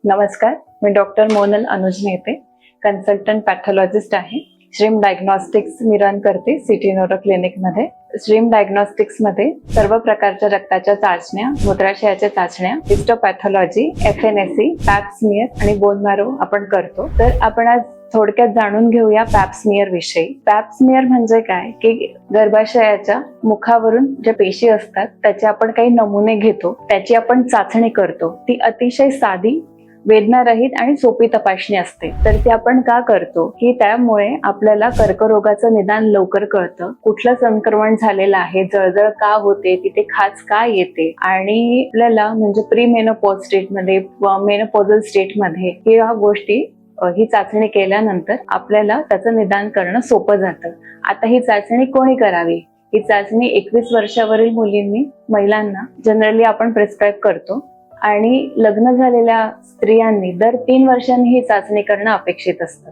नमस्कार, मी डॉक्टर मोनल अनुज नेते, consultant pathologist आहे. श्रीम डायग्नोस्टिक्स मी रन करते सिटी न्यूरो क्लिनिकमध्ये. श्रीम डायग्नोस्टिक्समध्ये सर्व प्रकारच्या रक्ताच्या चाचण्या, मूत्राशयाच्या चाचण्या, हिस्टोपॅथॉलॉजी, FNAC, पॅप स्मिअर आणि बोन मॅरो आपण करतो. तर आपण आज थोडक्यात जाणून घेऊया पॅप स्मिअर विषयी. पॅप स्मिअर म्हणजे काय की गर्भाशयाच्या मुखावरून ज्या पेशी असतात त्याचे आपण काही नमुने घेतो, त्याची आपण चाचणी करतो. ती अतिशय साधी, वेदनारहित आणि सोपी तपासणी असते. तर ती आपण का करतो की त्यामुळे आपल्याला कर्करोगाचं निदान लवकर कळतं, कुठलं संक्रमण झालेलं आहे, जळजळ का होते, तिथे खाज का येते आणि आपल्याला म्हणजे प्री मेनोपॉज स्टेटमध्ये व मेनोपॉझल स्टेटमध्ये या गोष्टी ही चाचणी केल्यानंतर आपल्याला त्याचं निदान करणं सोपं जातं. आता ही चाचणी कोणी करावी? ही चाचणी 21 वर्षावरील महिलांना जनरली आपण प्रिस्क्राईब करतो आणि लग्न झालेल्या स्त्रियांनी दर 3 वर्षांनी ही चाचणी करणं अपेक्षित असतं.